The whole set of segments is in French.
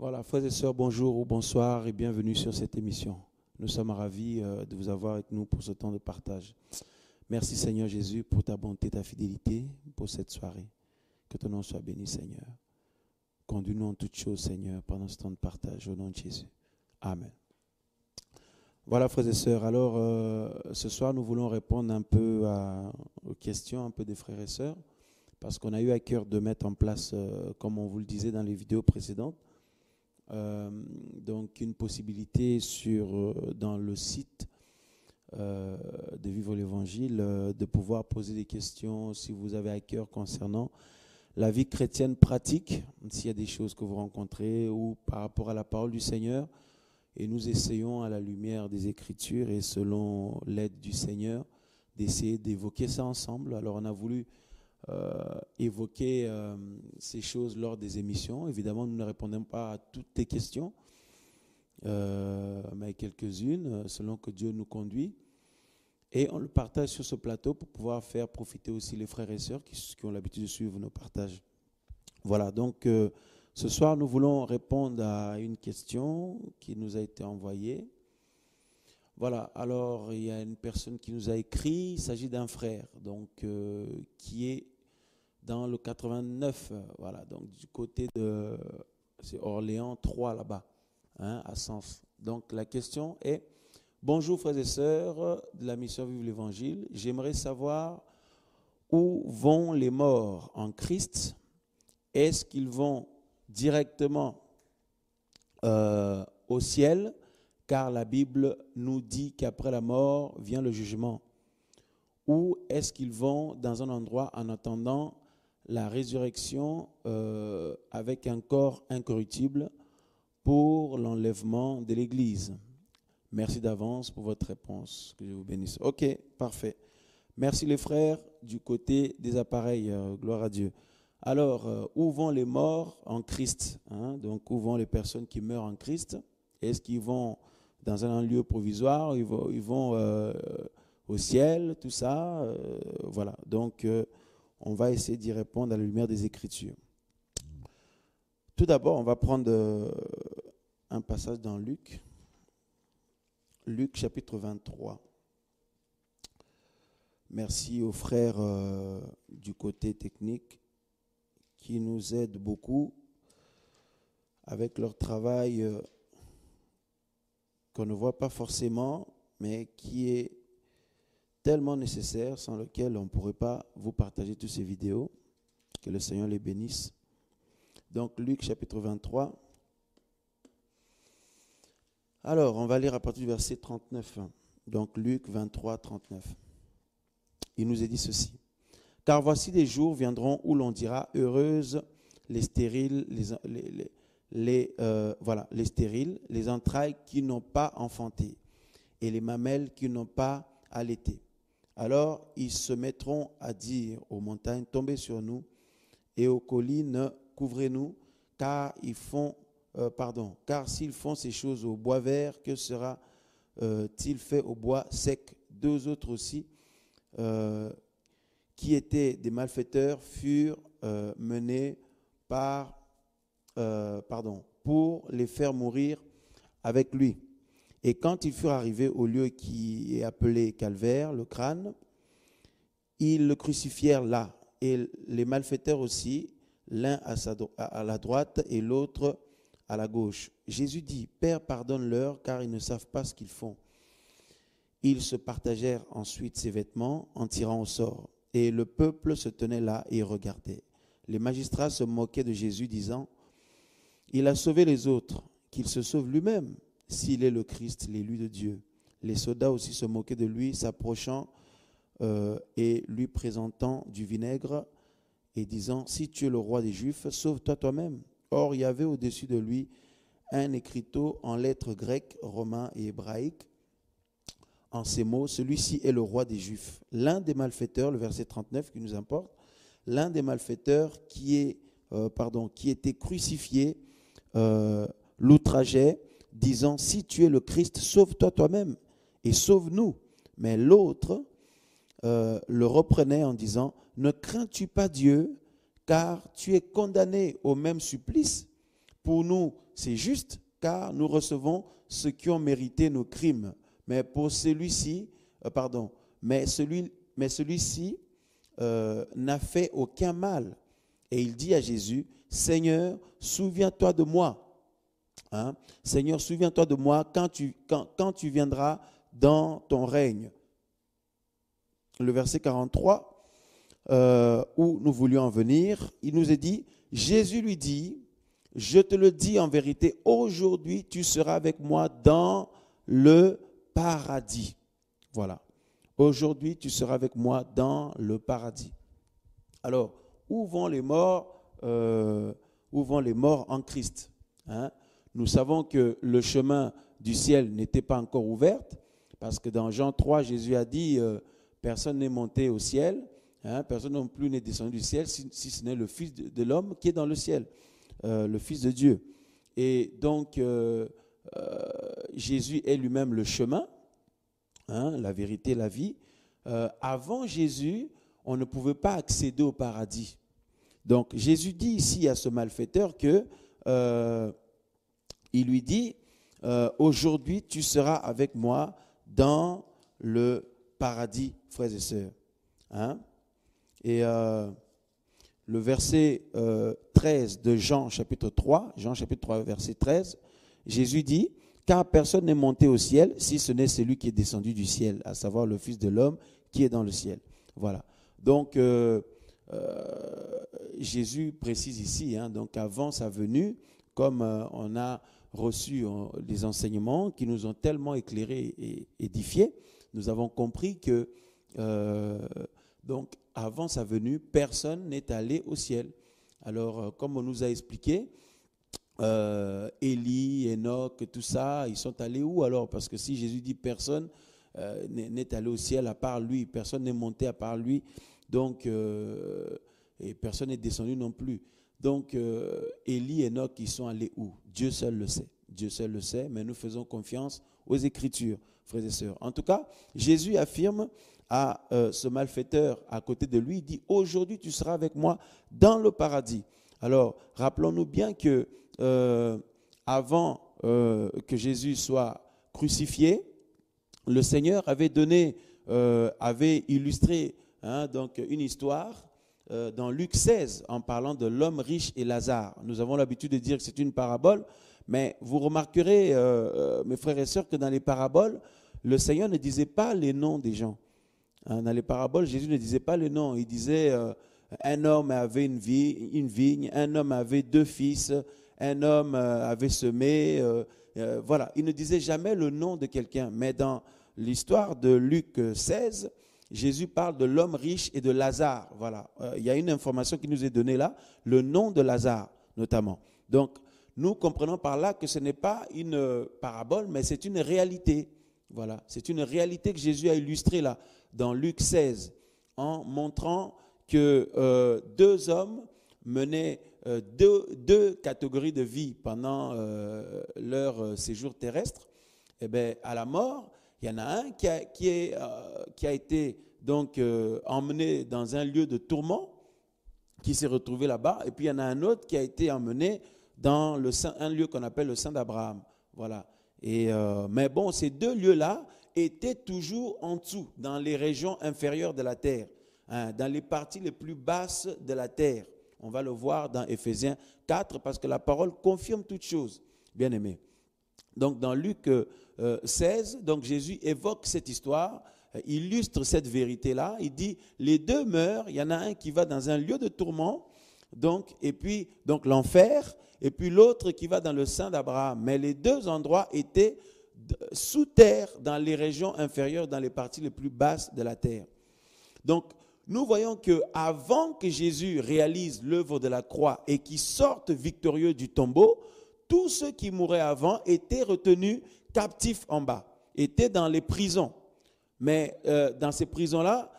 Voilà, frères et sœurs, bonjour ou bonsoir et bienvenue sur cette émission. Nous sommes ravis de vous avoir avec nous pour ce temps de partage. Merci Seigneur Jésus pour ta bonté, ta fidélité, pour cette soirée. Que ton nom soit béni Seigneur. Conduis-nous en toutes choses Seigneur pendant ce temps de partage au nom de Jésus. Amen. Voilà frères et sœurs, alors ce soir nous voulons répondre un peu aux questions un peu des frères et sœurs parce qu'on a eu à cœur de mettre en place, comme on vous le disait dans les vidéos précédentes, donc une possibilité dans le site de Vivre l'Évangile de pouvoir poser des questions si vous avez à cœur concernant la vie chrétienne pratique, s'il y a des choses que vous rencontrez ou par rapport à la parole du Seigneur. Et nous essayons à la lumière des Écritures et selon l'aide du Seigneur d'essayer d'évoquer ça ensemble. Alors on a voulu évoquer ces choses lors des émissions. Évidemment, nous ne répondons pas à toutes tes questions, mais quelques-unes, selon que Dieu nous conduit. Et on le partage sur ce plateau pour pouvoir faire profiter aussi les frères et sœurs qui ont l'habitude de suivre nos partages. Voilà, donc ce soir, nous voulons répondre à une question qui nous a été envoyée. Voilà, alors il y a une personne qui nous a écrit, il s'agit d'un frère donc, qui est dans le 89, voilà, donc du côté de c'est Orléans 3 là-bas, hein, à Sens. Donc la question est: bonjour frères et sœurs de la mission Vive l'Évangile, j'aimerais savoir où vont les morts en Christ. Est-ce qu'ils vont directement au ciel, car la Bible nous dit qu'après la mort vient le jugement, ou est-ce qu'ils vont dans un endroit en attendant la résurrection avec un corps incorruptible pour l'enlèvement de l'Église? Merci d'avance pour votre réponse. Que Dieu vous bénisse. Ok, parfait. Merci les frères du côté des appareils. Gloire à Dieu. Alors, où vont les morts en Christ, hein? Donc, où vont les personnes qui meurent en Christ? Est-ce qu'ils vont dans un lieu provisoire? Ils vont au ciel, tout ça? Voilà. Donc, on va essayer d'y répondre à la lumière des Écritures. Tout d'abord, on va prendre un passage dans Luc. Luc chapitre 23. Merci aux frères du côté technique qui nous aident beaucoup avec leur travail qu'on ne voit pas forcément, mais qui est tellement nécessaire, sans lequel on ne pourrait pas vous partager toutes ces vidéos. Que le Seigneur les bénisse. Donc Luc chapitre 23. Alors, on va lire à partir du verset 39. Donc Luc 23, 39. Il nous est dit ceci: car voici des jours viendront où l'on dira heureuses les stériles, les stériles, les entrailles qui n'ont pas enfanté et les mamelles qui n'ont pas allaité. Alors ils se mettront à dire aux montagnes: tombez sur nous, et aux collines, couvrez-nous, car s'ils font ces choses au bois vert, que sera-t-il fait au bois sec? Deux autres aussi, qui étaient des malfaiteurs, furent menés pour les faire mourir avec lui. Et quand ils furent arrivés au lieu qui est appelé Calvaire, le crâne, ils le crucifièrent là. Et les malfaiteurs aussi, l'un à la droite et l'autre à la gauche. Jésus dit: Père, pardonne-leur, car ils ne savent pas ce qu'ils font. Ils se partagèrent ensuite ses vêtements en tirant au sort. Et le peuple se tenait là et regardait. Les magistrats se moquaient de Jésus, disant: il a sauvé les autres, qu'il se sauve lui-même, s'il est le Christ, l'élu de Dieu. Les soldats aussi se moquaient de lui, s'approchant et lui présentant du vinaigre et disant: si tu es le roi des Juifs, sauve-toi toi-même. Or, il y avait au-dessus de lui un écriteau en lettres grecques, romains et hébraïques. En ces mots: celui-ci est le roi des Juifs. L'un des malfaiteurs, le verset 39 qui nous importe, l'un des malfaiteurs qui était crucifié, l'outrageait, disant: si tu es le Christ, sauve-toi toi-même et sauve-nous. Mais l'autre le reprenait en disant: ne crains-tu pas Dieu, car tu es condamné au même supplice, Pour nous, c'est juste, car nous recevons ce qui ont mérité nos crimes. Mais pour celui-ci, celui-ci n'a fait aucun mal. Et il dit à Jésus, Seigneur, souviens-toi de moi. Hein? Seigneur, souviens-toi de moi quand tu viendras dans ton règne. Le verset 43, où nous voulions en venir, il nous est dit, Jésus lui dit, je te le dis en vérité, aujourd'hui tu seras avec moi dans le paradis. Voilà. Aujourd'hui tu seras avec moi dans le paradis. Alors, où vont les morts en Christ, hein? Nous savons que le chemin du ciel n'était pas encore ouvert, parce que dans Jean 3, Jésus a dit, personne n'est monté au ciel, hein, personne non plus n'est descendu du ciel, si ce n'est le Fils de l'homme qui est dans le ciel, le Fils de Dieu. Et donc, Jésus est lui-même le chemin, hein, la vérité, la vie. Avant Jésus, on ne pouvait pas accéder au paradis. Donc, Jésus dit ici à ce malfaiteur que, il lui dit, aujourd'hui tu seras avec moi dans le paradis, frères et sœurs. Hein? Et le verset 13 de Jean chapitre 3, verset 13, Jésus dit, car personne n'est monté au ciel si ce n'est celui qui est descendu du ciel, à savoir le Fils de l'homme qui est dans le ciel. Voilà. Donc, Jésus précise ici, hein, donc avant sa venue, comme on a reçu des enseignements qui nous ont tellement éclairés et édifiés, nous avons compris que donc avant sa venue, personne n'est allé au ciel. Alors, comme on nous a expliqué, Élie, Enoch, tout ça, ils sont allés où alors? Parce que si Jésus dit personne n'est allé au ciel à part lui, personne n'est monté à part lui, donc et personne n'est descendu non plus. Donc, Élie et Enoch, ils sont allés où? Dieu seul le sait. Dieu seul le sait, mais nous faisons confiance aux Écritures, frères et sœurs. En tout cas, Jésus affirme à ce malfaiteur à côté de lui, il dit, aujourd'hui tu seras avec moi dans le paradis. Alors, rappelons-nous bien que avant que Jésus soit crucifié, le Seigneur avait illustré donc une histoire dans Luc 16, en parlant de l'homme riche et Lazare. Nous avons l'habitude de dire que c'est une parabole, mais vous remarquerez, mes frères et sœurs, que dans les paraboles, le Seigneur ne disait pas les noms des gens. Dans les paraboles, Jésus ne disait pas les noms. Il disait, un homme avait une vigne, un homme avait 2 fils, un homme avait semé. Voilà, il ne disait jamais le nom de quelqu'un. Mais dans l'histoire de Luc 16, Jésus parle de l'homme riche et de Lazare. Voilà, il y a une information qui nous est donnée là, le nom de Lazare notamment. Donc, nous comprenons par là que ce n'est pas une parabole, mais c'est une réalité. Voilà, c'est une réalité que Jésus a illustrée là, dans Luc 16, en montrant que 2 hommes menaient deux catégories de vie pendant leur séjour terrestre. Et bien, à la mort, il y en a un qui a été donc emmené dans un lieu de tourment, qui s'est retrouvé là-bas, et puis il y en a un autre qui a été emmené dans un lieu qu'on appelle le sein d'Abraham. Voilà. Mais bon, ces 2 lieux-là étaient toujours en dessous, dans les régions inférieures de la terre, hein, dans les parties les plus basses de la terre. On va le voir dans Éphésiens 4, parce que la parole confirme toutes choses, bien aimés. Donc dans Luc 16, donc Jésus évoque cette histoire, illustre cette vérité-là. Il dit, les 2 meurent, il y en a un qui va dans un lieu de tourment, donc l'enfer, et puis l'autre qui va dans le sein d'Abraham. Mais les 2 endroits étaient sous terre, dans les régions inférieures, dans les parties les plus basses de la terre. Donc, nous voyons qu'avant que Jésus réalise l'œuvre de la croix et qu'il sorte victorieux du tombeau, tous ceux qui mouraient avant étaient retenus captifs en bas, étaient dans les prisons. Mais dans ces prisons-là,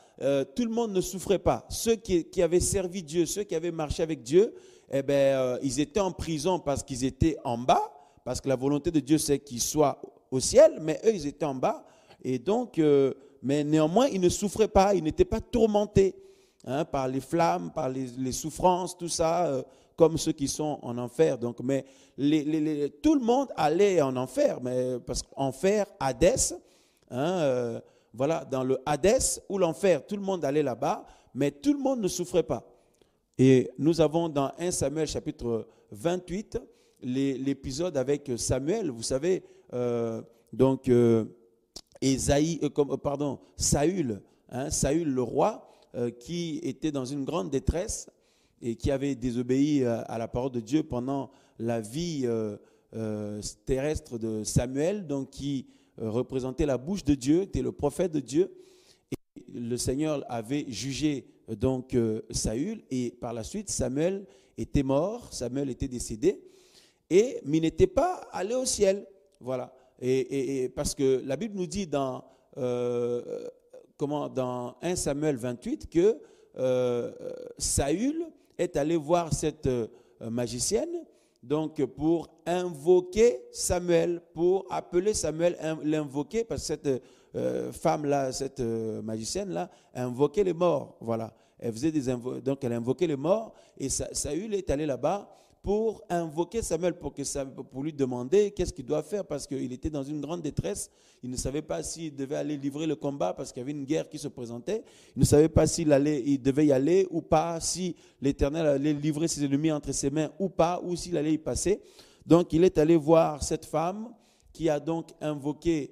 tout le monde ne souffrait pas. Ceux qui avaient servi Dieu, ceux qui avaient marché avec Dieu, eh bien, ils étaient en prison parce qu'ils étaient en bas, parce que la volonté de Dieu, c'est qu'ils soient au ciel, mais eux, ils étaient en bas. Et donc, mais néanmoins, ils ne souffraient pas, ils n'étaient pas tourmentés par les flammes, par les souffrances, tout ça, comme ceux qui sont en enfer. Donc, mais tout le monde allait en enfer, mais parce qu'enfer, Hadès, voilà, dans le Hadès ou l'enfer, tout le monde allait là-bas, mais tout le monde ne souffrait pas. Et nous avons dans 1 Samuel chapitre 28 l'épisode avec Samuel, vous savez, Saül, Saül le roi, qui était dans une grande détresse et qui avait désobéi à la parole de Dieu pendant la vie terrestre de Samuel, donc qui représentait la bouche de Dieu, était le prophète de Dieu. Et le Seigneur avait jugé donc Saül, et par la suite Samuel était mort, Samuel était décédé, mais il n'était pas allé au ciel. Voilà. Et parce que la Bible nous dit dans 1 Samuel 28 que Saül est allé voir cette magicienne, donc pour invoquer Samuel, pour appeler Samuel, l'invoquer, parce que cette femme-là, cette magicienne-là, invoquait les morts. Voilà. Elle faisait donc elle invoquait les morts, et Saül est allé là-bas pour invoquer Samuel, pour lui demander qu'est-ce qu'il doit faire, parce qu'il était dans une grande détresse. Il ne savait pas s'il devait aller livrer le combat, parce qu'il y avait une guerre qui se présentait. Il ne savait pas il devait y aller ou pas, si l'Éternel allait livrer ses ennemis entre ses mains ou pas, ou s'il allait y passer. Donc il est allé voir cette femme qui a donc invoqué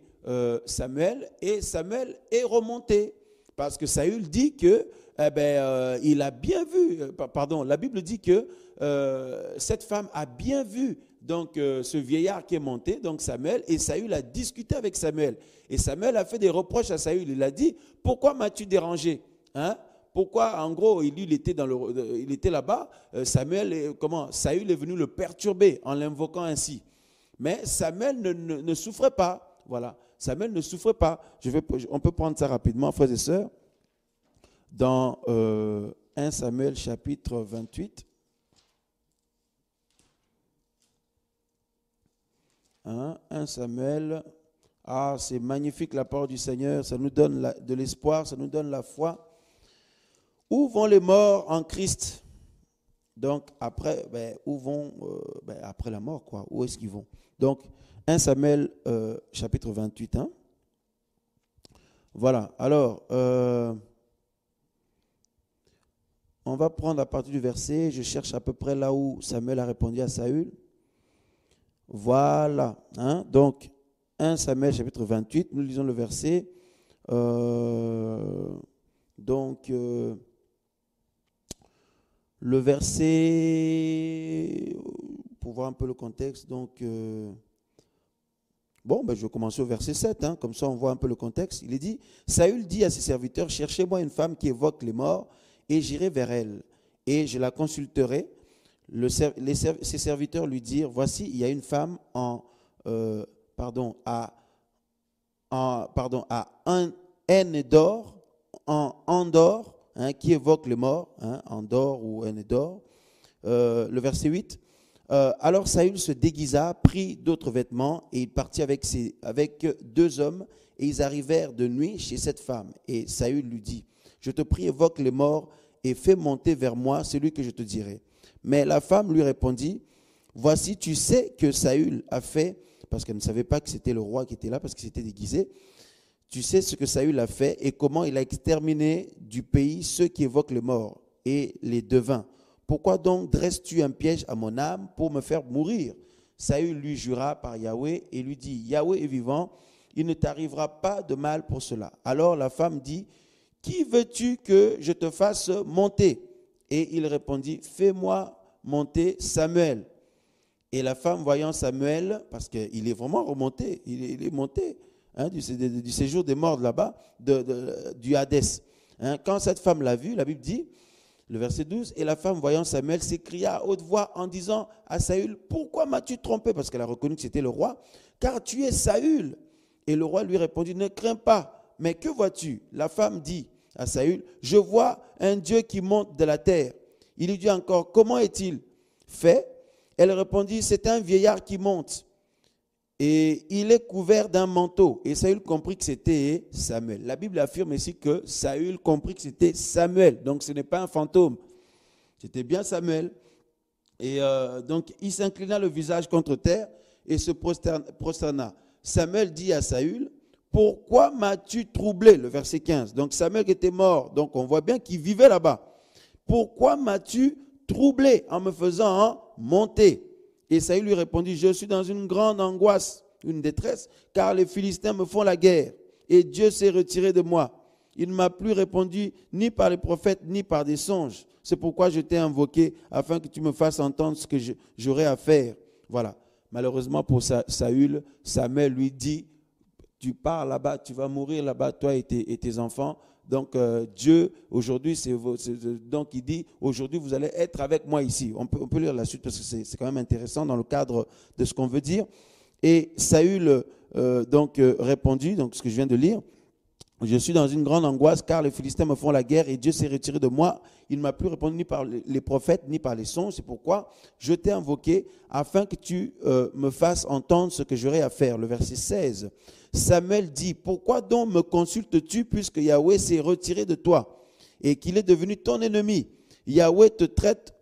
Samuel, et Samuel est remonté, parce que Saül dit que il a bien vu, la Bible dit que cette femme a bien vu donc ce vieillard qui est monté, donc Samuel, et Saül a discuté avec Samuel. Et Samuel a fait des reproches à Saül. Il a dit, pourquoi m'as-tu dérangé, Pourquoi, en gros, il était là-bas, Saül est venu le perturber en l'invoquant ainsi. Mais Samuel ne souffrait pas. Voilà. Samuel ne souffrait pas. On peut prendre ça rapidement, frères et sœurs. Dans 1 Samuel chapitre 28. 1 Samuel. C'est magnifique la parole du Seigneur. Ça nous donne de l'espoir, ça nous donne la foi. Où vont les morts en Christ? Donc, après, après la mort, quoi. Où est-ce qu'ils vont? Donc, 1 Samuel chapitre 28. Voilà. Alors, on va prendre à partir du verset, je cherche à peu près là où Samuel a répondu à Saül. Voilà. Donc, 1 Samuel chapitre 28, nous lisons le verset. Le verset, pour voir un peu le contexte, donc, je vais commencer au verset 7, comme ça on voit un peu le contexte. Il est dit, Saül dit à ses serviteurs, cherchez-moi une femme qui évoque les morts, et j'irai vers elle, et je la consulterai. Ses serviteurs lui dirent, voici, il y a une femme à Endor, qui évoque les morts, Endor ou Endor. Le verset 8. Alors Saül se déguisa, prit d'autres vêtements, et il partit avec 2 hommes, et ils arrivèrent de nuit chez cette femme. Et Saül lui dit, je te prie, évoque les morts, et fais monter vers moi celui que je te dirai. Mais la femme lui répondit, voici, tu sais que Saül a fait, parce qu'elle ne savait pas que c'était le roi qui était là, parce qu'il s'était déguisé, tu sais ce que Saül a fait et comment il a exterminé du pays ceux qui évoquent les morts et les devins. Pourquoi donc dresses-tu un piège à mon âme pour me faire mourir? Saül lui jura par Yahweh et lui dit, Yahweh est vivant, il ne t'arrivera pas de mal pour cela. Alors la femme dit, qui veux-tu que je te fasse monter? Et il répondit, fais-moi monter Samuel. Et la femme, voyant Samuel, parce qu'il est vraiment remonté, il est monté du séjour des morts là-bas, du Hadès. Quand cette femme l'a vu, la Bible dit, le verset 12, et la femme, voyant Samuel, s'écria à haute voix en disant à Saül, pourquoi m'as-tu trompé? Parce qu'elle a reconnu que c'était le roi, car tu es Saül. Et le roi lui répondit, ne crains pas. Mais que vois-tu? La femme dit à Saül, je vois un Dieu qui monte de la terre. Il lui dit encore, comment est-il fait? Elle répondit, c'est un vieillard qui monte. Et il est couvert d'un manteau. Et Saül comprit que c'était Samuel. La Bible affirme ici que Saül comprit que c'était Samuel. Donc ce n'est pas un fantôme. C'était bien Samuel. Et donc, il s'inclina le visage contre terre et se prosterna. Samuel dit à Saül, pourquoi m'as-tu troublé? Le verset 15. Donc, Samuel qui était mort, donc on voit bien qu'il vivait là-bas. Pourquoi m'as-tu troublé en me faisant monter? Et Saül lui répondit, je suis dans une grande angoisse, une détresse, car les Philistins me font la guerre et Dieu s'est retiré de moi. Il ne m'a plus répondu ni par les prophètes ni par des songes. C'est pourquoi je t'ai invoqué afin que tu me fasses entendre ce que j'aurai à faire. Voilà. Malheureusement pour Saül, Samuel lui dit, tu pars là-bas, tu vas mourir là-bas, toi et tes enfants. Donc Dieu, aujourd'hui, donc il dit, aujourd'hui vous allez être avec moi ici. On peut lire la suite parce que c'est quand même intéressant dans le cadre de ce qu'on veut dire. Et Saül répondit, donc ce que je viens de lire, je suis dans une grande angoisse car les Philistins me font la guerre et Dieu s'est retiré de moi. Il ne m'a plus répondu ni par les prophètes ni par les songes. C'est pourquoi je t'ai invoqué afin que tu me fasses entendre ce que j'aurai à faire. Le verset 16. Samuel dit, pourquoi donc me consultes-tu puisque Yahweh s'est retiré de toi et qu'il est devenu ton ennemi? Yahweh te traite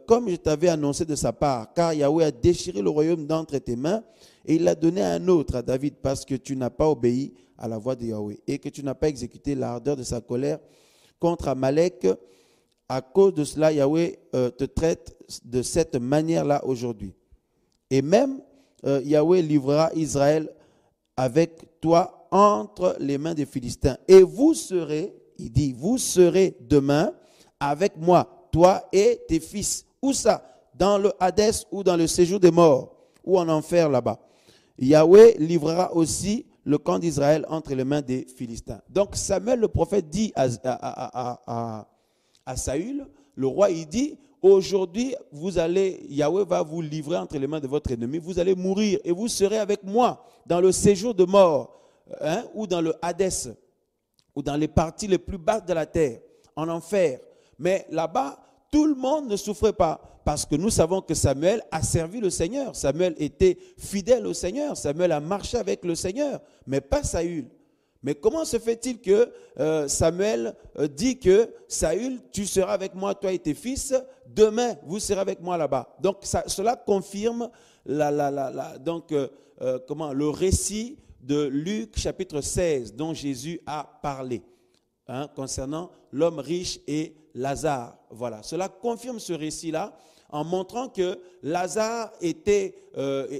comme je t'avais annoncé de sa part, car Yahweh a déchiré le royaume d'entre tes mains et il l'a donné à un autre, à David, parce que tu n'as pas obéi à la voix de Yahweh et que tu n'as pas exécuté l'ardeur de sa colère contre Amalek. À cause de cela, Yahweh te traite de cette manière-là aujourd'hui. Et même Yahweh livrera Israël avec toi entre les mains des Philistins. Et vous serez, il dit, vous serez demain avec moi, toi et tes fils. Où ça? Dans le Hadès ou dans le séjour des morts ou en enfer là-bas. Yahweh livrera aussi le camp d'Israël entre les mains des Philistins. Donc Samuel le prophète dit à Saül, le roi, il dit, aujourd'hui Yahweh va vous livrer entre les mains de votre ennemi, vous allez mourir et vous serez avec moi dans le séjour de mort, ou dans le Hadès, ou dans les parties les plus basses de la terre, en enfer. Mais là-bas, tout le monde ne souffrait pas parce que nous savons que Samuel a servi le Seigneur. Samuel était fidèle au Seigneur. Samuel a marché avec le Seigneur, mais pas Saül. Mais comment se fait-il que Samuel dit que Saül, tu seras avec moi, toi et tes fils, demain, vous serez avec moi là-bas. Donc cela confirme le récit de Luc chapitre 16 dont Jésus a parlé. Concernant l'homme riche et Lazare. Voilà, cela confirme ce récit-là en montrant que Lazare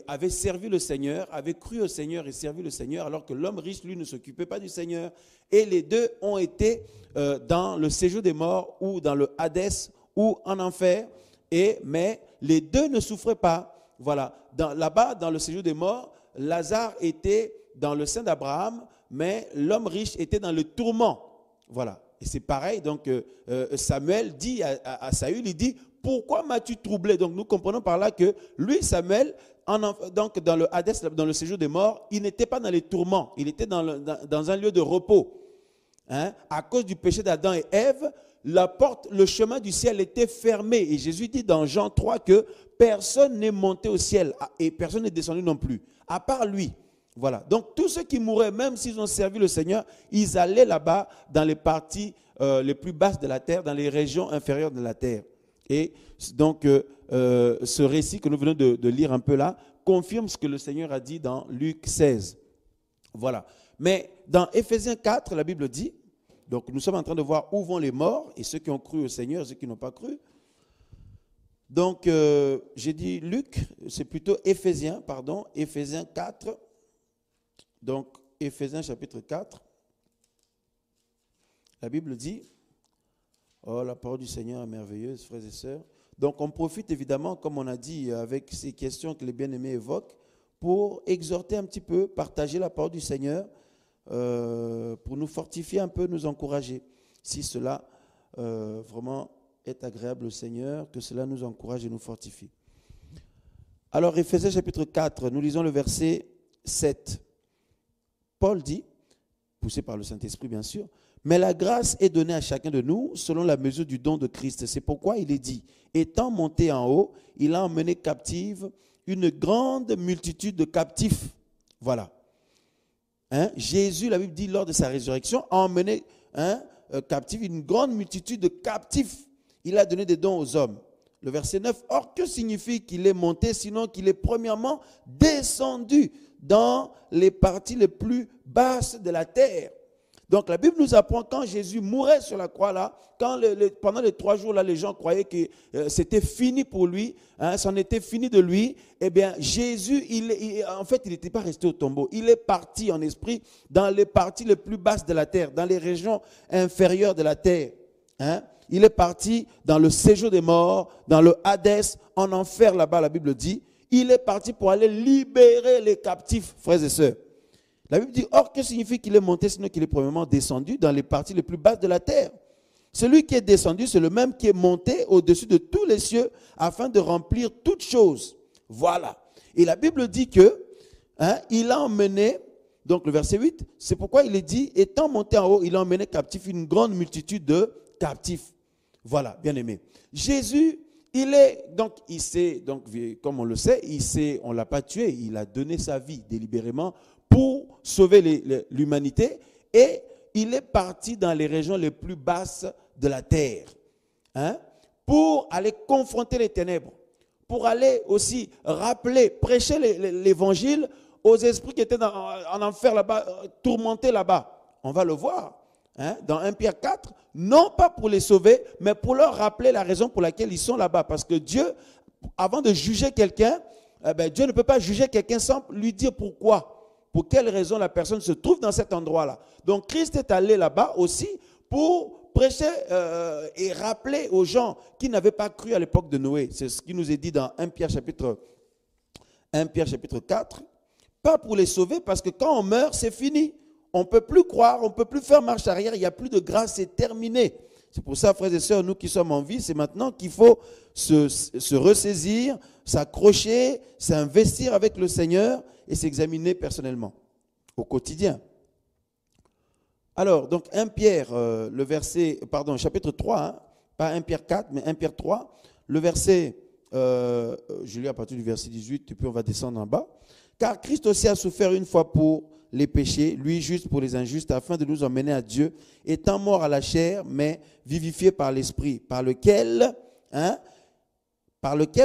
avait servi le Seigneur, avait cru au Seigneur et servi le Seigneur, alors que l'homme riche, lui, ne s'occupait pas du Seigneur. Et les deux ont été dans le séjour des morts ou dans le Hadès ou en enfer, mais les deux ne souffraient pas. Voilà, là-bas, dans le séjour des morts, Lazare était dans le sein d'Abraham, mais l'homme riche était dans le tourment. Voilà, et c'est pareil, donc Samuel dit à Saül, il dit, pourquoi m'as-tu troublé? Donc nous comprenons par là que lui, Samuel, donc dans le Hadès, dans le séjour des morts, il n'était pas dans les tourments, il était dans un lieu de repos. À cause du péché d'Adam et Ève, le chemin du ciel était fermé. Et Jésus dit dans Jean 3 que personne n'est monté au ciel et personne n'est descendu non plus, à part lui. Voilà. Donc, tous ceux qui mouraient, même s'ils ont servi le Seigneur, ils allaient là-bas dans les parties les plus basses de la terre, dans les régions inférieures de la terre. Et donc, ce récit que nous venons de lire un peu là confirme ce que le Seigneur a dit dans Luc 16. Voilà. Mais dans Éphésiens 4, la Bible dit, donc nous sommes en train de voir où vont les morts et ceux qui ont cru au Seigneur et ceux qui n'ont pas cru. Donc, j'ai dit Luc, c'est plutôt Éphésiens 4. Donc, Éphésiens chapitre 4, la Bible dit, oh, la parole du Seigneur est merveilleuse, frères et sœurs. Donc, on profite évidemment, comme on a dit, avec ces questions que les bien-aimés évoquent, pour exhorter un petit peu, partager la parole du Seigneur, pour nous fortifier un peu, nous encourager. Si cela vraiment est agréable au Seigneur, que cela nous encourage et nous fortifie. Alors, Éphésiens chapitre 4, nous lisons le verset 7. Paul dit, poussé par le Saint-Esprit bien sûr, mais la grâce est donnée à chacun de nous selon la mesure du don de Christ. C'est pourquoi il est dit, étant monté en haut, il a emmené captive une grande multitude de captifs. Voilà. Jésus, la Bible dit, lors de sa résurrection, a emmené captive une grande multitude de captifs. Il a donné des dons aux hommes. Le verset 9, or que signifie qu'il est monté, sinon qu'il est premièrement descendu dans les parties les plus basses de la terre. Donc la Bible nous apprend quand Jésus mourait sur la croix là, quand pendant les 3 jours là, les gens croyaient que c'était fini pour lui, c'en était fini de lui, eh bien Jésus, en fait il n'était pas resté au tombeau, il est parti en esprit dans les parties les plus basses de la terre, dans les régions inférieures de la terre. Il est parti dans le séjour des morts, dans le Hadès, en enfer là-bas, la Bible dit. Il est parti pour aller libérer les captifs, frères et sœurs. La Bible dit, or, que signifie qu'il est monté, sinon qu'il est premièrement descendu dans les parties les plus basses de la terre. Celui qui est descendu, c'est le même qui est monté au-dessus de tous les cieux afin de remplir toutes choses. Voilà. Et la Bible dit que il a emmené, donc le verset 8, c'est pourquoi il est dit, étant monté en haut, il a emmené captif une grande multitude de captifs. Voilà, bien aimé. Jésus, comme on le sait, on ne l'a pas tué, il a donné sa vie délibérément pour sauver l'humanité et il est parti dans les régions les plus basses de la terre pour aller confronter les ténèbres, pour aller aussi rappeler, prêcher l'évangile aux esprits qui étaient en enfer là-bas, tourmentés là-bas. On va le voir dans 1 Pierre 4, non pas pour les sauver, mais pour leur rappeler la raison pour laquelle ils sont là-bas. Parce que Dieu, avant de juger quelqu'un, Dieu ne peut pas juger quelqu'un sans lui dire pourquoi. Pour quelle raison la personne se trouve dans cet endroit-là. Donc Christ est allé là-bas aussi pour prêcher et rappeler aux gens qui n'avaient pas cru à l'époque de Noé. C'est ce qui nous est dit dans 1 Pierre chapitre 4. Pas pour les sauver, parce que quand on meurt, c'est fini. On ne peut plus croire, on ne peut plus faire marche arrière, il n'y a plus de grâce, c'est terminé. C'est pour ça, frères et sœurs, nous qui sommes en vie, c'est maintenant qu'il faut se ressaisir, s'accrocher, s'investir avec le Seigneur et s'examiner personnellement, au quotidien. Alors, donc 1 Pierre, chapitre 3, pas 1 Pierre 4, mais 1 Pierre 3, le verset, je lis à partir du verset 18, et puis on va descendre en bas. Car Christ aussi a souffert une fois pour les péchés, lui juste pour les injustes, afin de nous emmener à Dieu, étant mort à la chair, mais vivifié par l'Esprit, par lequel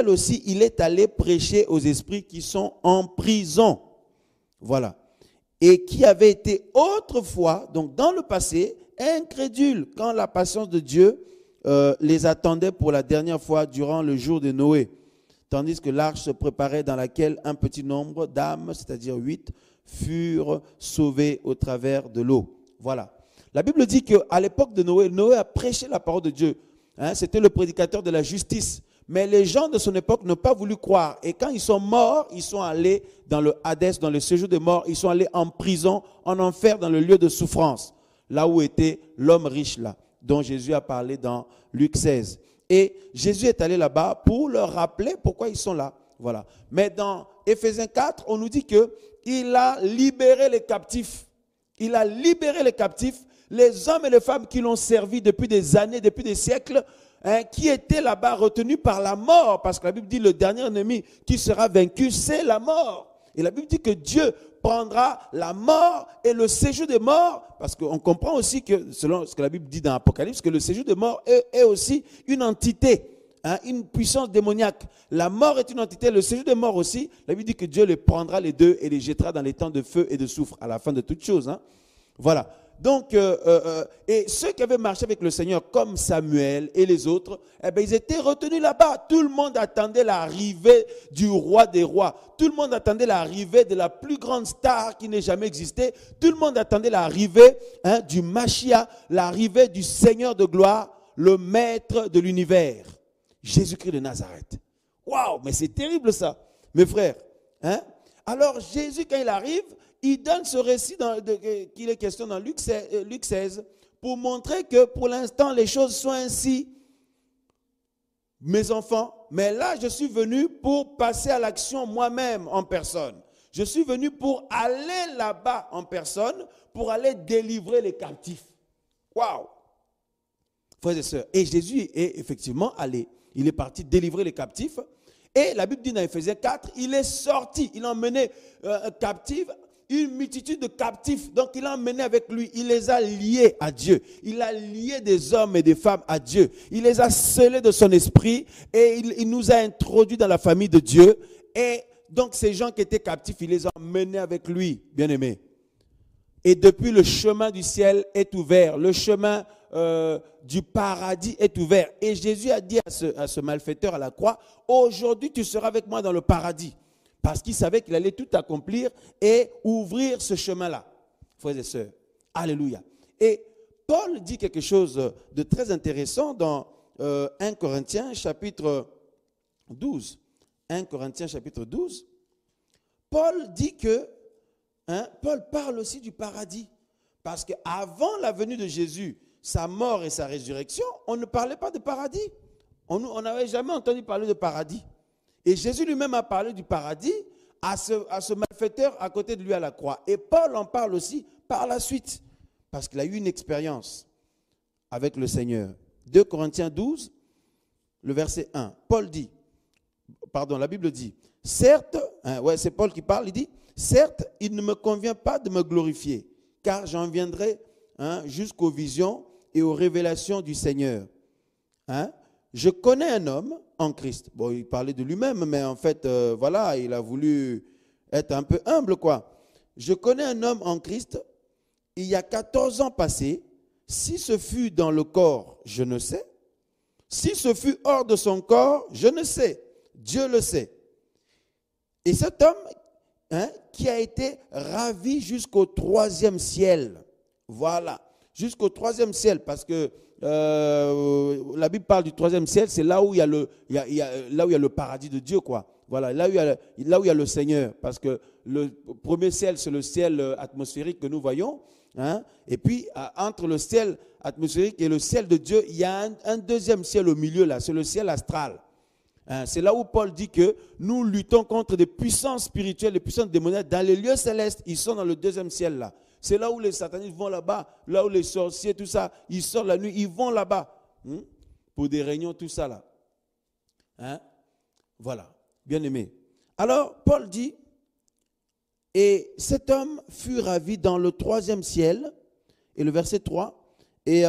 aussi il est allé prêcher aux esprits qui sont en prison. Voilà. Et qui avaient été autrefois, donc dans le passé, incrédules, quand la patience de Dieu les attendait pour la dernière fois durant le jour de Noé. Tandis que l'arche se préparait dans laquelle un petit nombre d'âmes, c'est-à-dire 8, furent sauvés au travers de l'eau. Voilà. La Bible dit qu'à l'époque de Noé, Noé a prêché la parole de Dieu. C'était le prédicateur de la justice. Mais les gens de son époque n'ont pas voulu croire. Et quand ils sont morts, ils sont allés dans le Hadès, dans le séjour des morts. Ils sont allés en prison, en enfer, dans le lieu de souffrance. Là où était l'homme riche, là, dont Jésus a parlé dans Luc 16. Et Jésus est allé là-bas pour leur rappeler pourquoi ils sont là. Voilà. Mais dans Éphésiens 4, on nous dit qu'il a libéré les captifs. Il a libéré les captifs, les hommes et les femmes qui l'ont servi depuis des années, depuis des siècles, qui étaient là-bas retenus par la mort. Parce que la Bible dit le dernier ennemi qui sera vaincu, c'est la mort. Et la Bible dit que Dieu prendra la mort et le séjour des morts, parce qu'on comprend aussi que, selon ce que la Bible dit dans l'Apocalypse, que le séjour des morts est aussi une entité, une puissance démoniaque. La mort est une entité, le séjour des morts aussi. La Bible dit que Dieu les prendra les deux et les jettera dans les temps de feu et de soufre, à la fin de toutes choses. Voilà. Donc, et ceux qui avaient marché avec le Seigneur, comme Samuel et les autres, ils étaient retenus là-bas. Tout le monde attendait l'arrivée du roi des rois. Tout le monde attendait l'arrivée de la plus grande star qui n'ait jamais existé. Tout le monde attendait l'arrivée du Mashiach, l'arrivée du Seigneur de gloire, le maître de l'univers, Jésus-Christ de Nazareth. Waouh, mais c'est terrible ça, mes frères. Alors, Jésus, quand il arrive, il donne ce récit qu'il est question dans Luc 16 pour montrer que pour l'instant les choses sont ainsi, mes enfants. Mais là, je suis venu pour passer à l'action moi-même en personne. Je suis venu pour aller là-bas en personne, pour aller délivrer les captifs. Waouh! Frères et sœurs, et Jésus est effectivement allé. Il est parti délivrer les captifs. Et la Bible dit dans Éphésiens 4, il est sorti, il a emmené captifs une multitude de captifs. Donc il a emmené avec lui, il les a liés à Dieu. Il a lié des hommes et des femmes à Dieu. Il les a scellés de son esprit et il nous a introduits dans la famille de Dieu. Et donc ces gens qui étaient captifs, il les a emmenés avec lui, bien-aimés. Et depuis, le chemin du ciel est ouvert. Le chemin du paradis est ouvert. Et Jésus a dit à ce malfaiteur à la croix, aujourd'hui tu seras avec moi dans le paradis. Parce qu'il savait qu'il allait tout accomplir et ouvrir ce chemin-là. Frères et sœurs, alléluia. Et Paul dit quelque chose de très intéressant dans 1 Corinthiens chapitre 12. 1 Corinthiens chapitre 12. Paul dit que, Paul parle aussi du paradis. Parce qu'avant la venue de Jésus, sa mort et sa résurrection, on ne parlait pas de paradis. On n'avait jamais entendu parler de paradis. Et Jésus lui-même a parlé du paradis à ce malfaiteur à côté de lui à la croix. Et Paul en parle aussi par la suite, parce qu'il a eu une expérience avec le Seigneur. 2 Corinthiens 12, le verset 1. La Bible dit, certes, c'est Paul qui parle, il dit, certes, il ne me convient pas de me glorifier, car j'en viendrai jusqu'aux visions et aux révélations du Seigneur. Je connais un homme en Christ. Bon, il parlait de lui-même, mais en fait, il a voulu être un peu humble, quoi. Je connais un homme en Christ, il y a 14 ans passés. Si ce fut dans le corps, je ne sais. Si ce fut hors de son corps, je ne sais. Dieu le sait. Et cet homme, qui a été ravi jusqu'au 3e ciel. Voilà, jusqu'au 3e ciel, parce que la Bible parle du 3e ciel, c'est là où il y a le paradis de Dieu, quoi. Voilà, là où il y a le Seigneur, parce que le premier ciel, c'est le ciel atmosphérique que nous voyons, et puis entre le ciel atmosphérique et le ciel de Dieu, il y a un deuxième ciel au milieu, là, c'est le ciel astral. C'est là où Paul dit que nous luttons contre des puissances spirituelles, des puissances démoniaques dans les lieux célestes. Ils sont dans le 2e ciel, là. C'est là où les satanistes vont là-bas, là où les sorciers, tout ça, ils sortent la nuit, ils vont là-bas pour des réunions, tout ça là. Voilà, bien aimé. Alors, Paul dit, et cet homme fut ravi dans le 3e ciel, et le verset 3, et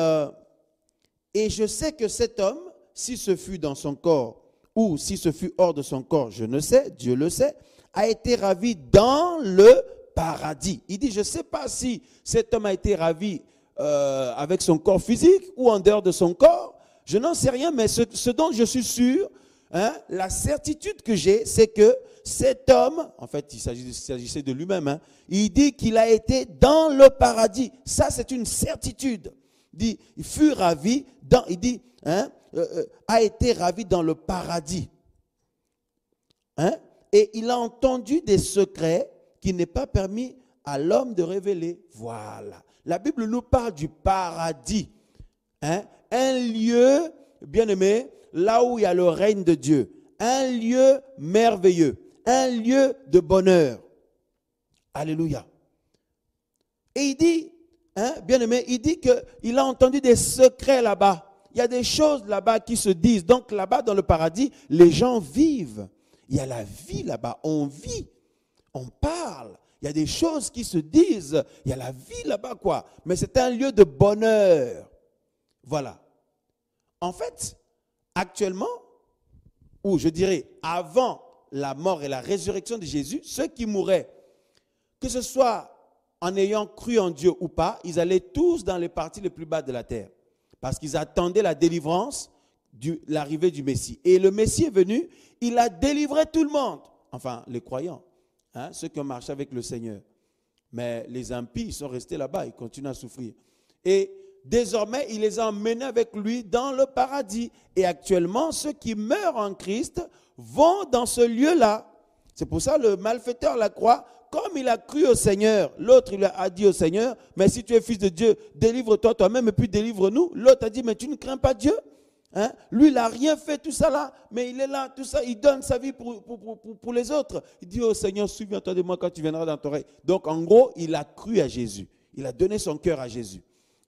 je sais que cet homme, si ce fut dans son corps, ou si ce fut hors de son corps, je ne sais, Dieu le sait, a été ravi dans le paradis. Il dit, je ne sais pas si cet homme a été ravi avec son corps physique ou en dehors de son corps. Je n'en sais rien, mais ce dont je suis sûr, la certitude que j'ai, c'est que cet homme, en fait, il s'agissait de lui-même, il dit qu'il a été dans le paradis. Ça, c'est une certitude. Il dit, il fut ravi, a été ravi dans le paradis. Et il a entendu des secrets qui n'est pas permis à l'homme de révéler. Voilà. La Bible nous parle du paradis. Un lieu, bien aimé, là où il y a le règne de Dieu. Un lieu merveilleux. Un lieu de bonheur. Alléluia. Et il dit, bien aimé, il dit qu'il a entendu des secrets là-bas. Il y a des choses là-bas qui se disent. Donc là-bas, dans le paradis, les gens vivent. Il y a la vie là-bas. On vit. On parle, il y a des choses qui se disent, il y a la vie là-bas, quoi. Mais c'est un lieu de bonheur. Voilà. En fait, actuellement, ou je dirais avant la mort et la résurrection de Jésus, ceux qui mouraient, que ce soit en ayant cru en Dieu ou pas, ils allaient tous dans les parties les plus bas de la terre. Parce qu'ils attendaient la délivrance, l'arrivée du Messie. Et le Messie est venu, il a délivré tout le monde. Enfin, les croyants. Ceux qui ont marché avec le Seigneur. Mais les impies, ils sont restés là-bas, ils continuent à souffrir. Et désormais, il les a emmenés avec lui dans le paradis. Et actuellement, ceux qui meurent en Christ vont dans ce lieu-là. C'est pour ça le malfaiteur à la croix, comme il a cru au Seigneur, l'autre il a dit au Seigneur, mais si tu es fils de Dieu, délivre-toi toi-même et puis délivre-nous. L'autre a dit, mais tu ne crains pas Dieu ? Lui, il n'a rien fait, tout ça là, mais il est là, tout ça, il donne sa vie pour les autres. Il dit, oh Seigneur, souviens-toi de moi quand tu viendras dans ton règne. Donc, en gros, il a cru à Jésus. Il a donné son cœur à Jésus.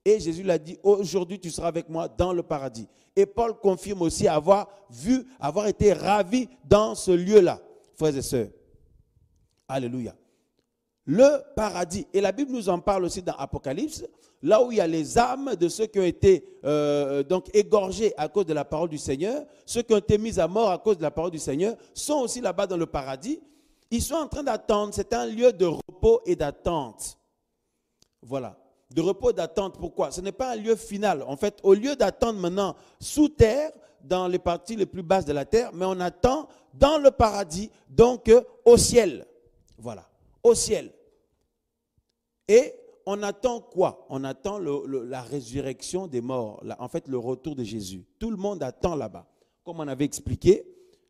Et Jésus l'a dit, aujourd'hui, tu seras avec moi dans le paradis. Et Paul confirme aussi avoir été ravi dans ce lieu-là, frères et sœurs. Alléluia. le paradis. Et la Bible nous en parle aussi dans Apocalypse, là où il y a les âmes de ceux qui ont été donc égorgés à cause de la parole du Seigneur, ceux qui ont été mis à mort à cause de la parole du Seigneur, sont aussi là-bas dans le paradis. Ils sont en train d'attendre. C'est un lieu de repos et d'attente. Voilà. De repos et d'attente. Pourquoi? Ce n'est pas un lieu final. En fait, au lieu d'attendre maintenant sous terre, dans les parties les plus basses de la terre, mais on attend dans le paradis, donc au ciel. Voilà. Au ciel. Et on attend quoi? On attend la résurrection des morts. En fait, le retour de Jésus. Tout le monde attend là-bas. Comme on avait expliqué,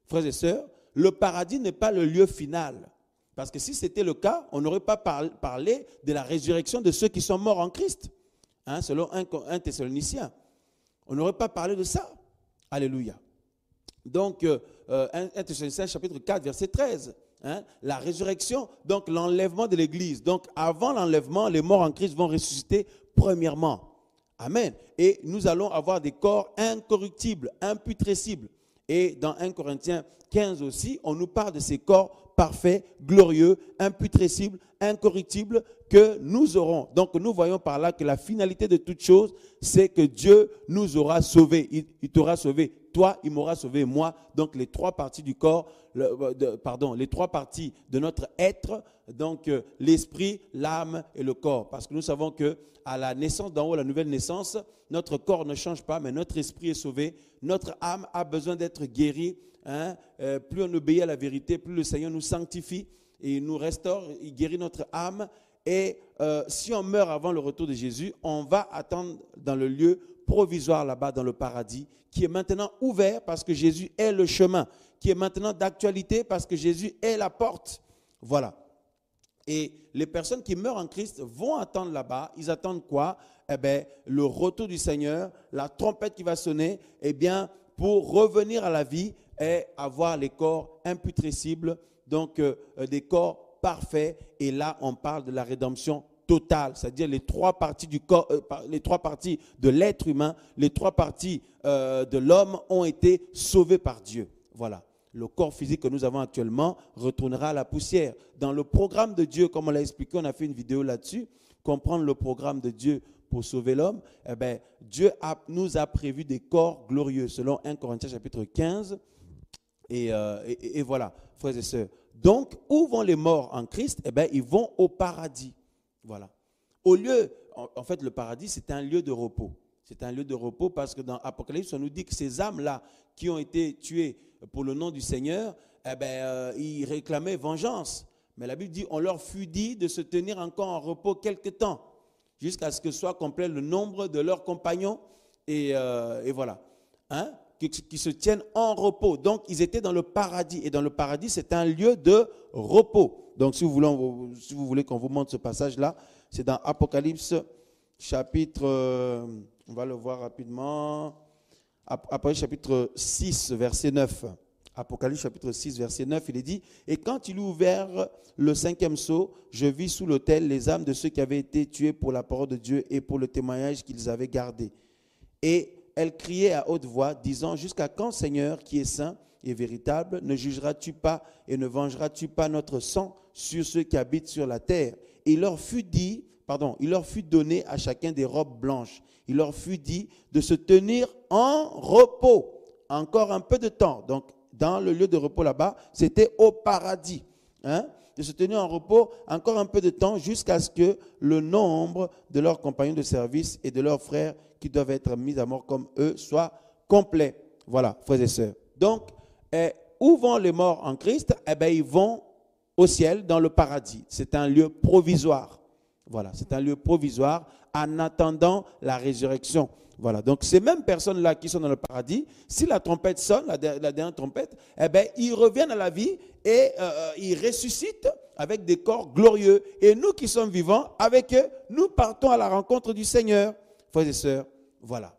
frères et sœurs, le paradis n'est pas le lieu final. Parce que si c'était le cas, on n'aurait pas parlé de la résurrection de ceux qui sont morts en Christ. Hein, selon 1 Thessaloniciens. On n'aurait pas parlé de ça. Alléluia. Donc, 1 Thessaloniciens chapitre 4, verset 13. Hein, la résurrection, donc l'enlèvement de l'Église. Donc, avant l'enlèvement, les morts en Christ vont ressusciter premièrement. Amen. Et nous allons avoir des corps incorruptibles, imputrescibles. Et dans 1 Corinthiens 15 aussi, on nous parle de ces corps parfaits, glorieux, imputrescibles, incorruptibles que nous aurons. Donc nous voyons par là que la finalité de toute chose, c'est que Dieu nous aura sauvés. Il t'aura sauvé. Toi, il m'aura sauvé, moi. Donc les trois parties du corps, les trois parties de notre être, donc l'esprit, l'âme et le corps. Parce que nous savons que à la naissance d'en haut, la nouvelle naissance, notre corps ne change pas, mais notre esprit est sauvé. Notre âme a besoin d'être guérie. Hein? Plus on obéit à la vérité, plus le Seigneur nous sanctifie et il nous restaure, il guérit notre âme. Et si on meurt avant le retour de Jésus, on va attendre dans le lieu provisoire là-bas dans le paradis, qui est maintenant ouvert parce que Jésus est le chemin, qui est maintenant d'actualité parce que Jésus est la porte. Voilà. Et les personnes qui meurent en Christ vont attendre là-bas. Ils attendent quoi? Eh bien, le retour du Seigneur, la trompette qui va sonner, eh bien, pour revenir à la vie et avoir les corps imputrescibles, donc des corps parfaits. Et là, on parle de la rédemption totale, c'est-à-dire les trois parties du corps, les trois parties de l'être humain, les trois parties de l'homme ont été sauvées par Dieu. Voilà. Le corps physique que nous avons actuellement retournera à la poussière. Dans le programme de Dieu, comme on l'a expliqué, on a fait une vidéo là-dessus, comprendre le programme de Dieu pour sauver l'homme, eh bien, Dieu nous a prévu des corps glorieux, selon 1 Corinthiens chapitre 15. Et voilà, frères et sœurs. Donc, où vont les morts en Christ? Eh bien, ils vont au paradis. Voilà. Au lieu, en fait, le paradis, c'est un lieu de repos. C'est un lieu de repos parce que dans Apocalypse, on nous dit que ces âmes-là qui ont été tuées pour le nom du Seigneur, eh bien, ils réclamaient vengeance. Mais la Bible dit, on leur fut dit de se tenir encore en repos quelque temps, jusqu'à ce que soit complet le nombre de leurs compagnons. Et voilà. Hein? Qui se tiennent en repos. Donc, ils étaient dans le paradis. Et dans le paradis, c'est un lieu de repos. Donc, si vous voulez qu'on vous montre ce passage-là, c'est dans Apocalypse chapitre, on va le voir rapidement, Apocalypse chapitre 6, verset 9. Apocalypse chapitre 6, verset 9, il est dit, « Et quand il eut ouvert le cinquième sceau, je vis sous l'autel les âmes de ceux qui avaient été tués pour la parole de Dieu et pour le témoignage qu'ils avaient gardé. Et elle criait à haute voix, disant, « Jusqu'à quand, Seigneur, qui est saint et véritable, ne jugeras-tu pas et ne vengeras-tu pas notre sang sur ceux qui habitent sur la terre ?» Et il leur fut donné à chacun des robes blanches. Il leur fut dit de se tenir en repos, encore un peu de temps. Donc, dans le lieu de repos là-bas, c'était au paradis. Hein? De se tenir en repos encore un peu de temps jusqu'à ce que le nombre de leurs compagnons de service et de leurs frères qui doivent être mis à mort comme eux soit complet. Voilà, frères et sœurs. Donc, où vont les morts en Christ? Eh bien, ils vont au ciel, dans le paradis. C'est un lieu provisoire. Voilà, c'est un lieu provisoire en attendant la résurrection. Voilà, donc ces mêmes personnes-là qui sont dans le paradis, si la trompette sonne, la dernière trompette, eh bien, ils reviennent à la vie et ils ressuscitent avec des corps glorieux. Et nous qui sommes vivants, avec eux, nous partons à la rencontre du Seigneur. Frères et sœurs, voilà.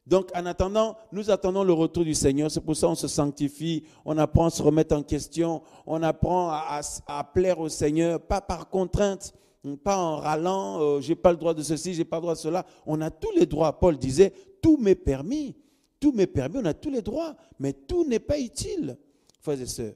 Donc, en attendant, nous attendons le retour du Seigneur. C'est pour ça qu'on se sanctifie, on apprend à se remettre en question, on apprend à plaire au Seigneur, pas par contrainte, pas en râlant, j'ai pas le droit de ceci, j'ai pas le droit de cela. On a tous les droits. Paul disait, tout m'est permis. Tout m'est permis, on a tous les droits, mais tout n'est pas utile. Frères et sœurs,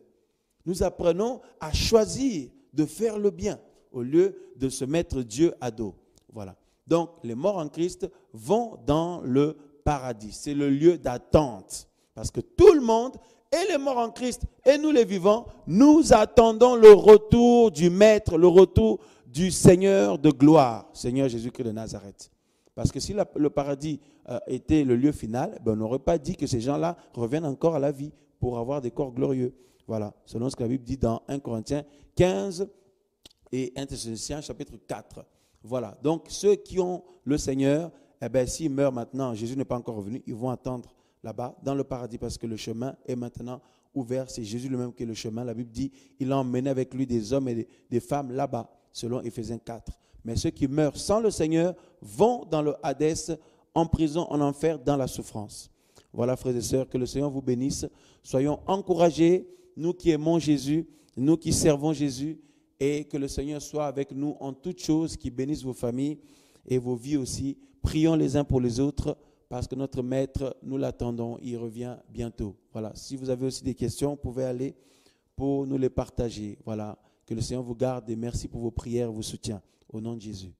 nous apprenons à choisir de faire le bien. au lieu de se mettre Dieu à dos. Voilà. Donc, les morts en Christ vont dans le paradis. C'est le lieu d'attente. Parce que tout le monde, et les morts en Christ, et nous les vivants, nous attendons le retour du Maître, le retour du Seigneur de gloire, Seigneur Jésus-Christ de Nazareth. Parce que si le paradis était le lieu final, on n'aurait pas dit que ces gens-là reviennent encore à la vie pour avoir des corps glorieux. Voilà, selon ce que la Bible dit dans 1 Corinthiens 15 et 1 Thessaloniciens chapitre 4. Voilà, donc ceux qui ont le Seigneur, s'ils meurent maintenant, Jésus n'est pas encore revenu, ils vont attendre là-bas dans le paradis parce que le chemin est maintenant ouvert. C'est Jésus lui-même qui est le chemin. La Bible dit il a emmené avec lui des hommes et des femmes là-bas, selon Éphésiens 4. Mais ceux qui meurent sans le Seigneur vont dans le Hadès, en prison, en enfer, dans la souffrance. Voilà, frères et sœurs, que le Seigneur vous bénisse. Soyons encouragés, nous qui aimons Jésus, nous qui servons Jésus, et que le Seigneur soit avec nous en toutes choses, qu'il bénisse vos familles et vos vies aussi. Prions les uns pour les autres, parce que notre Maître, nous l'attendons, il revient bientôt. Voilà, si vous avez aussi des questions, vous pouvez aller pour nous les partager. Voilà, que le Seigneur vous garde et merci pour vos prières, vos soutiens. Au nom de Jésus.